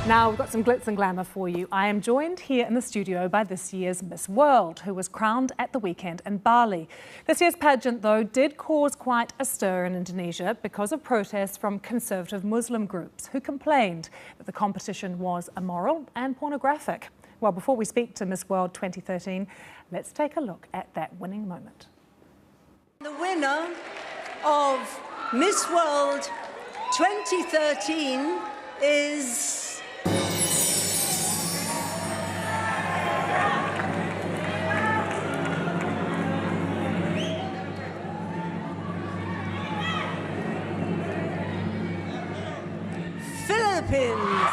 Now we've got some glitz and glamour for you. I am joined here in the studio by this year's Miss World, who was crowned at the weekend in Bali. This year's pageant, though, did cause quite a stir in Indonesia because of protests from conservative Muslim groups who complained that the competition was immoral and pornographic. Well, before we speak to Miss World 2013, let's take a look at that winning moment. The winner of Miss World 2013 is... Philippines.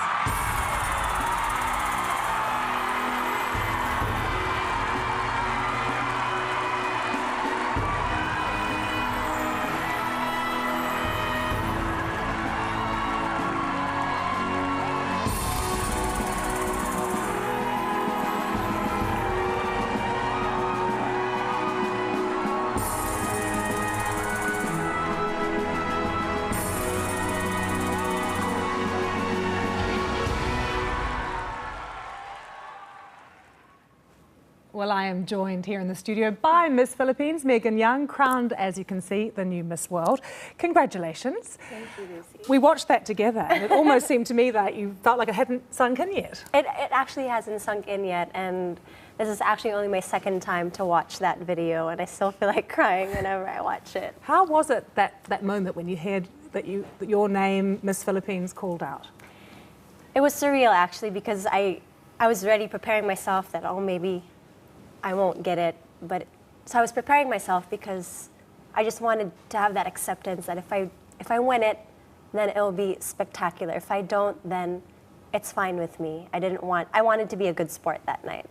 Well, I am joined here in the studio by Miss Philippines, Megan Young, crowned, as you can see, the new Miss World. Congratulations. Thank you, Lucy. We watched that together, and it almost seemed to me that you felt like it hadn't sunk in yet. It actually hasn't sunk in yet, and this is actually only my second time to watch that video, and I still feel like crying whenever I watch it. How was it that moment when you heard that your name, Miss Philippines, called out? It was surreal, actually, because I was already preparing myself that, oh, maybe I won't get it, so I was preparing myself because I just wanted to have that acceptance that if I win it, then it'll be spectacular. If I don't, then it's fine with me. I wanted to be a good sport that night.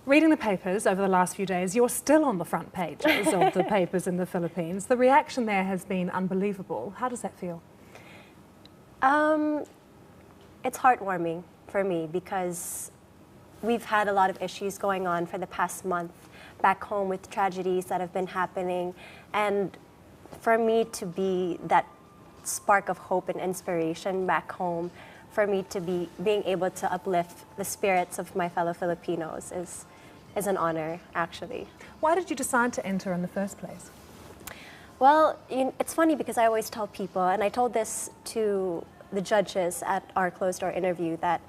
Reading the papers over the last few days, you're still on the front pages of the papers in the Philippines. The reaction there has been unbelievable. How does that feel? It's heartwarming for me because we've had a lot of issues going on for the past month back home with tragedies that have been happening. And for me to be that spark of hope and inspiration back home, for me to be being able to uplift the spirits of my fellow Filipinos is an honor, actually. Why did you decide to enter in the first place? Well, it's funny because I always tell people, and I told this to the judges at our closed-door interview, that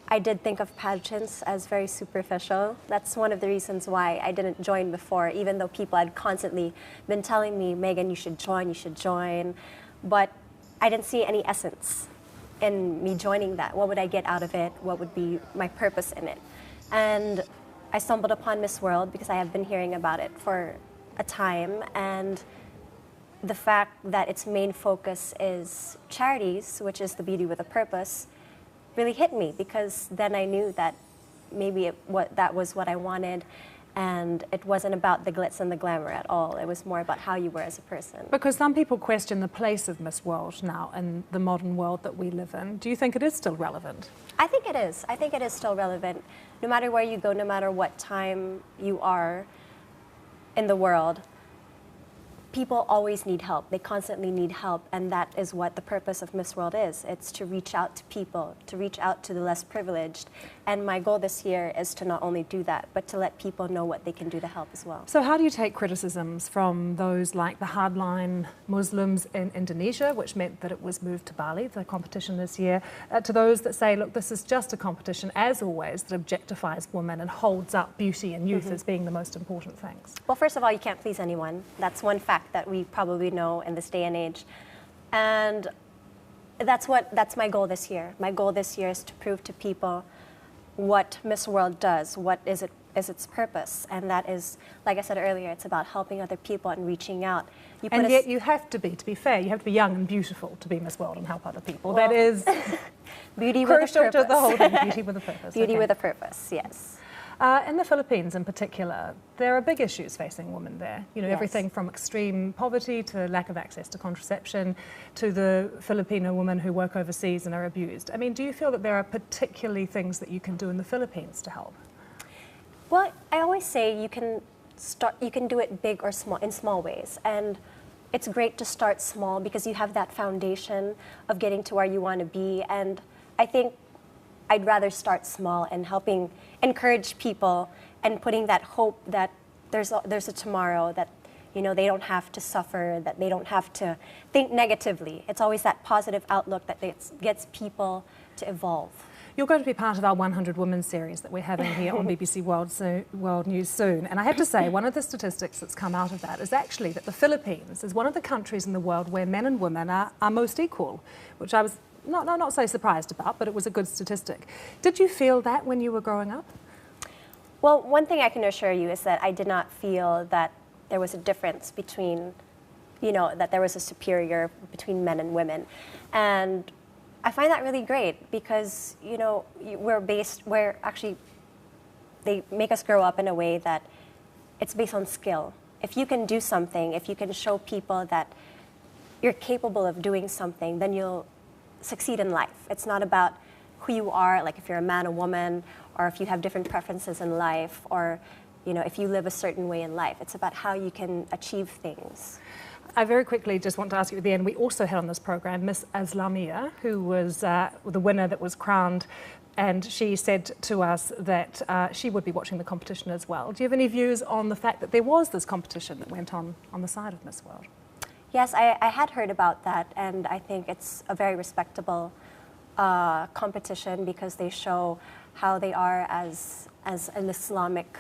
I did think of pageants as very superficial. That's one of the reasons why I didn't join before, even though people had constantly been telling me, Megan, you should join, you should join. But I didn't see any essence in me joining that. What would I get out of it? What would be my purpose in it? And I stumbled upon Miss World because I have been hearing about it for a time. And the fact that its main focus is charities, which is the beauty with a purpose, really hit me, because then I knew that maybe that was what I wanted, and it wasn't about the glitz and the glamour at all. It was more about how you were as a person. Because some people question the place of Miss World now in the modern world that we live in. Do you think it is still relevant? I think it is. I think it is still relevant. No matter where you go, no matter what time you are in the world, people always need help. They constantly need help, and that is what the purpose of Miss World is. It's to reach out to people, to reach out to the less privileged. And my goal this year is to not only do that, but to let people know what they can do to help as well. So how do you take criticisms from those like the hardline Muslims in Indonesia, which meant that it was moved to Bali, the competition this year, to those that say, look, this is just a competition, as always, that objectifies women and holds up beauty and youth as being the most important things? Well, first of all, you can't please anyone. That's one fact that we probably know in this day and age. And that's my goal this year. My goal this year is to prove to people what Miss World does, what is its purpose. And that is, like I said earlier, it's about helping other people and reaching out. And yet you have to be fair, you have to be young and beautiful to be Miss World and help other people. Well, that is beauty with a crucial purpose. to the whole thing, beauty with a purpose. Beauty with a purpose, yes. In the Philippines in particular, there are big issues facing women there. You know, Yes. everything from extreme poverty to lack of access to contraception to the Filipino women who work overseas and are abused. I mean, do you feel that there are particularly things that you can do in the Philippines to help? Well, I always say you can do it big or small, in small ways. And it's great to start small because you have that foundation of getting to where you want to be. And I think I'd rather start small and helping encourage people and putting that hope that there's a tomorrow, that they don't have to suffer, that they don't have to think negatively. It's always that positive outlook that gets people to evolve. You're going to be part of our 100 Women series that we're having here on BBC World News soon. And I have to say, one of the statistics that's come out of that is actually that the Philippines is one of the countries in the world where men and women are most equal, which I was not so surprised about, but it was a good statistic. Did you feel that when you were growing up? Well, one thing I can assure you is that I did not feel that there was a difference between, that there was a superior between men and women. And I find that really great because, we're actually, they make us grow up in a way that it's based on skill. If you can do something, if you can show people that you're capable of doing something, then you'll succeed in life. It's not about who you are, like if you're a man or woman, or if you have different preferences in life, or if you live a certain way in life. It's about how you can achieve things. I very quickly just want to ask you at the end, we also had on this program Miss Aslamia, who was the winner that was crowned, and she said to us that she would be watching the competition as well. Do you have any views on the fact that there was this competition that went on the side of Miss World? Yes, I had heard about that, and I think it's a very respectable competition because they show how they are as an Islamic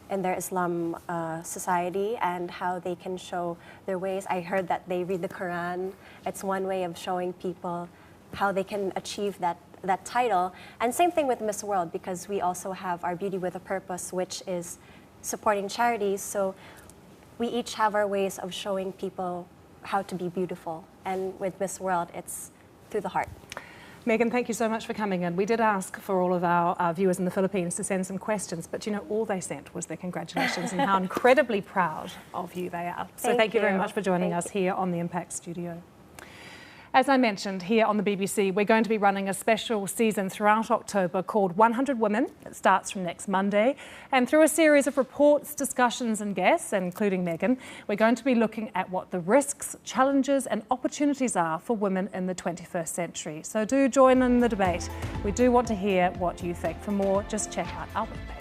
in their Islam society and how they can show their ways. I heard that they read the Quran. It's one way of showing people how they can achieve that title. And same thing with Miss World, because we also have our Beauty with a Purpose, which is supporting charities. So we each have our ways of showing people how to be beautiful. And with Miss World, it's through the heart. Megan, thank you so much for coming in. We did ask for all of our viewers in the Philippines to send some questions, but all they sent was their congratulations and how incredibly proud of you they are. So thank you very much for joining us here on the Impact Studio. As I mentioned, here on the BBC, we're going to be running a special season throughout October called 100 Women. It starts from next Monday. And through a series of reports, discussions and guests, including Megan, we're going to be looking at what the risks, challenges and opportunities are for women in the 21st century. So do join in the debate. We do want to hear what you think. For more, just check out our webpage.